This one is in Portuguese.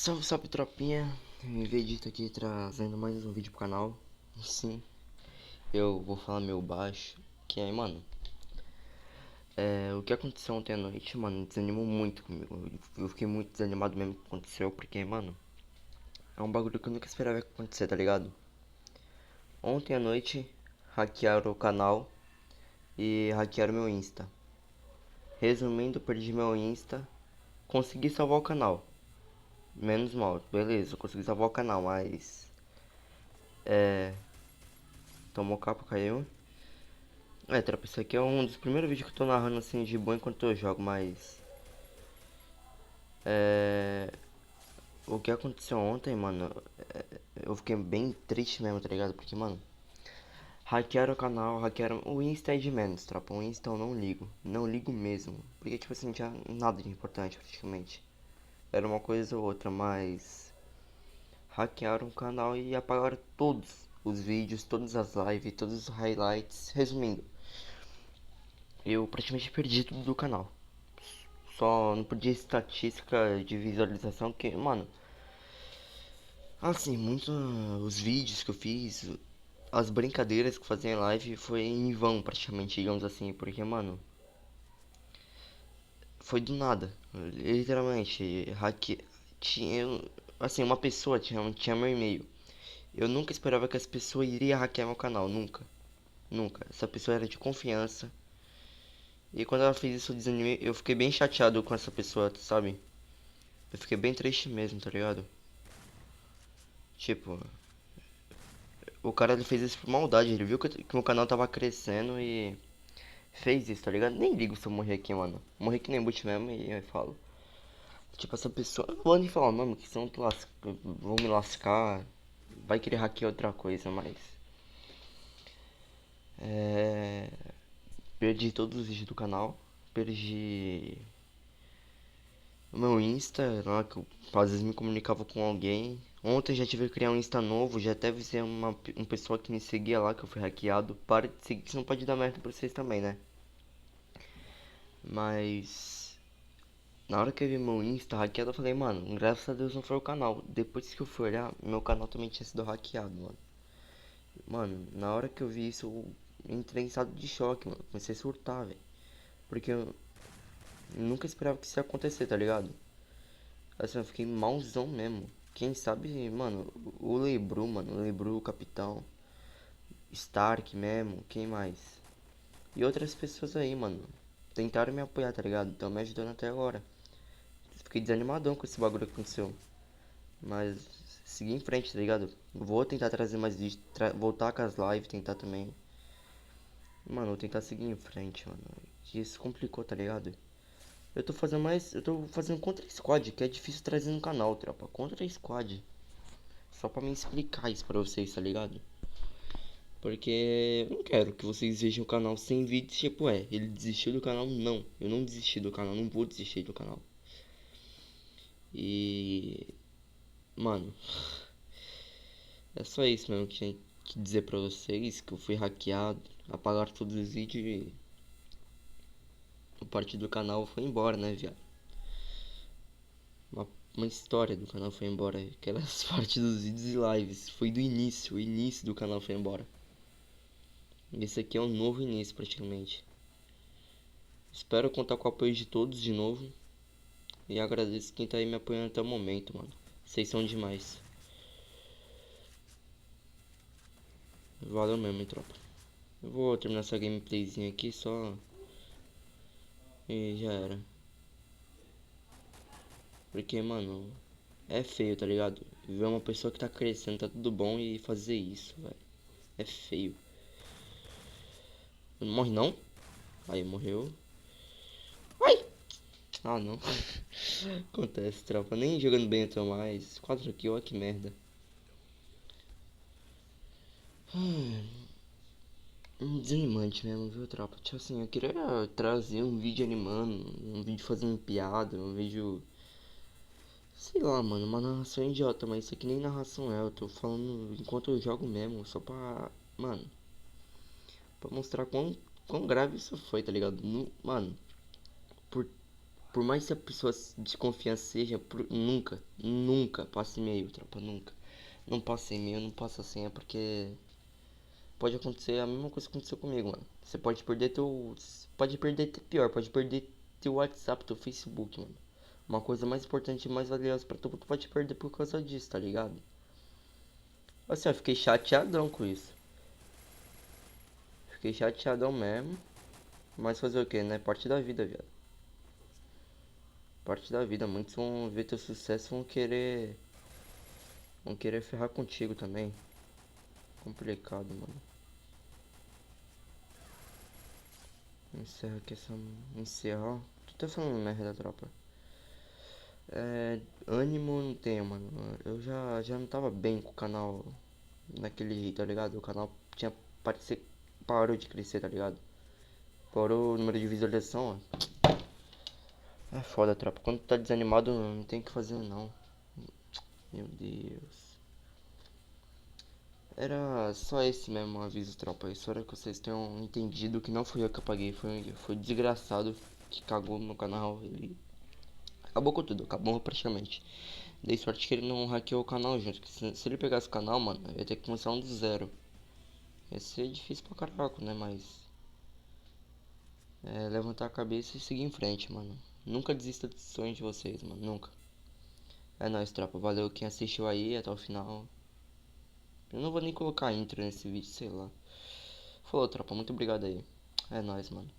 Salve, salve tropinha, Vegeta aqui trazendo mais um vídeo pro canal. Sim, eu vou falar meio baixo, que aí, mano, o que aconteceu ontem à noite, mano, desanimou muito comigo. Eu fiquei muito desanimado mesmo com o que aconteceu, porque, mano, é um bagulho que eu nunca esperava que acontecer, tá ligado? Ontem à noite, hackearam o canal e hackearam meu Insta. Resumindo, perdi meu Insta, consegui salvar o canal. Menos mal, beleza, eu consegui salvar o canal, mas... Tomou capa, caiu. Tropa, isso aqui é um dos primeiros vídeos que eu tô narrando assim de boa enquanto eu jogo, mas... O que aconteceu ontem, mano, eu fiquei bem triste mesmo, tá ligado? Porque, mano, hackearam o canal, hackearam... O Insta é de menos, tropa, o Insta eu não ligo, não ligo mesmo. Porque, tipo assim, não tinha nada de importante praticamente. Era uma coisa ou outra, mas... Hackearam o canal e apagaram todos os vídeos, todas as lives, todos os highlights. Resumindo, eu praticamente perdi tudo do canal. Só não podia estatística de visualização que, mano, assim, muitos os vídeos que eu fiz, as brincadeiras que eu fazia em live foi em vão praticamente, digamos assim, porque, mano, foi do nada. Literalmente, tinha, assim, uma pessoa tinha meu e-mail. Eu nunca esperava que essa pessoa iria hackear meu canal, nunca. Nunca. Essa pessoa era de confiança. E quando ela fez isso, eu desanimei. Eu fiquei bem chateado com essa pessoa, sabe? Eu fiquei bem triste mesmo, tá ligado? Tipo, o cara ele fez isso por maldade, ele viu que meu canal tava crescendo e fez isso, tá ligado? Nem ligo se eu morrer aqui, mano. Morrer que nem boot mesmo e eu falo. Tipo, essa pessoa. Eu não vou nem falar o nome, que senão vou me lascar. Vai querer hackear outra coisa, mas. É. Perdi todos os vídeos do canal. Perdi o meu Insta, lá que eu às vezes me comunicava com alguém. Ontem já tive que criar um Insta novo, já deve ser um pessoa que me seguia lá, que eu fui hackeado. Para de seguir, que senão pode dar merda pra vocês também, né? Mas na hora que eu vi meu Insta hackeado, eu falei, mano, graças a Deus não foi o canal. Depois que eu fui olhar, meu canal também tinha sido hackeado, mano. Mano, na hora que eu vi isso, eu entrei em estado de choque, mano. Comecei a surtar, velho. Porque eu nunca esperava que isso ia acontecer, tá ligado? Assim, eu fiquei malzão mesmo. Quem sabe, mano, o Lebru, mano, o Lebru, o Capitão, Stark mesmo, quem mais? E outras pessoas aí, mano, tentaram me apoiar, tá ligado? Estão me ajudando até agora. Fiquei desanimadão com esse bagulho que aconteceu. Mas seguir em frente, tá ligado? Vou tentar trazer mais vídeos, voltar com as lives, tentar também. Mano, vou tentar seguir em frente, mano. Que isso complicou, tá ligado? Eu tô fazendo mais. Eu tô fazendo Contra Squad, que é difícil trazer no canal, tropa. Contra Squad. Só pra me explicar isso pra vocês, tá ligado? Porque eu não quero que vocês vejam o canal sem vídeos, tipo, ele desistiu do canal? Não, eu não desisti do canal, não vou desistir do canal. E... Mano, é só isso mesmo que tinha que dizer pra vocês, que eu fui hackeado, apagaram todos os vídeos e... A parte do canal foi embora, né, viado? Uma história do canal foi embora, aquelas partes dos vídeos e lives, foi do início, o início do canal foi embora. Esse aqui é um novo início praticamente. Espero contar com o apoio de todos de novo. E agradeço quem tá aí me apoiando até o momento, mano. Vocês são demais. Valeu mesmo, hein, tropa. Eu vou terminar essa gameplayzinha aqui só. E já era. Porque, mano, é feio, tá ligado? Ver uma pessoa que tá crescendo, tá tudo bom e fazer isso, velho. É feio. Não morre não? Aí morreu. Ai! Ah, não. Acontece, tropa. Nem jogando bem eu tô mais. 4 kills, olha que merda. Desanimante mesmo, viu, tropa? Tipo assim, eu queria trazer um vídeo animando, um vídeo fazendo piada, um vídeo. Sei lá, mano, uma narração idiota, mas isso aqui nem narração é, eu tô falando enquanto eu jogo mesmo, só pra. Mano, pra mostrar quão grave isso foi, tá ligado? Mano, por Por mais que a pessoa de confiança seja, nunca, nunca passe e-mail, tropa, nunca. Não passa e-mail, não passa senha, porque pode acontecer a mesma coisa que aconteceu comigo, mano. Você pode perder teu. Pode perder, pior, pode perder teu WhatsApp, teu Facebook, mano. Uma coisa mais importante e mais valiosa pra tu pode perder por causa disso, tá ligado? Assim, eu fiquei chateadão com isso. Fiquei chateadão mesmo. Mas fazer o que, né? Parte da vida, viado. Parte da vida. Muitos vão ver teu sucesso, vão querer. Vão querer ferrar contigo também. Complicado, mano. Encerra aqui essa. Encerrar. Tu tá falando merda, tropa. É. Ânimo não tenho, mano. Eu já não tava bem com o canal naquele jeito, tá ligado? O canal tinha. Parece, parou de crescer, tá ligado? Parou o número de visualização, ó. É foda, tropa. Quando tá desanimado, não tem o que fazer, não. Meu Deus. Era só esse mesmo aviso, tropa. Eu espero que vocês tenham entendido que não fui eu que apaguei. Foi o desgraçado que cagou no meu canal. Ele acabou com tudo, acabou praticamente. Dei sorte que ele não hackeou o canal junto. Que se ele pegasse o canal, mano, eu ia ter que começar um do zero. Ia ser difícil pra caraca, né? Mas. É, levantar a cabeça e seguir em frente, mano. Nunca desista dos sonhos de vocês, mano. Nunca. É nóis, tropa. Valeu quem assistiu aí até o final. Eu não vou nem colocar intro nesse vídeo, sei lá. Falou, tropa. Muito obrigado aí. É nóis, mano.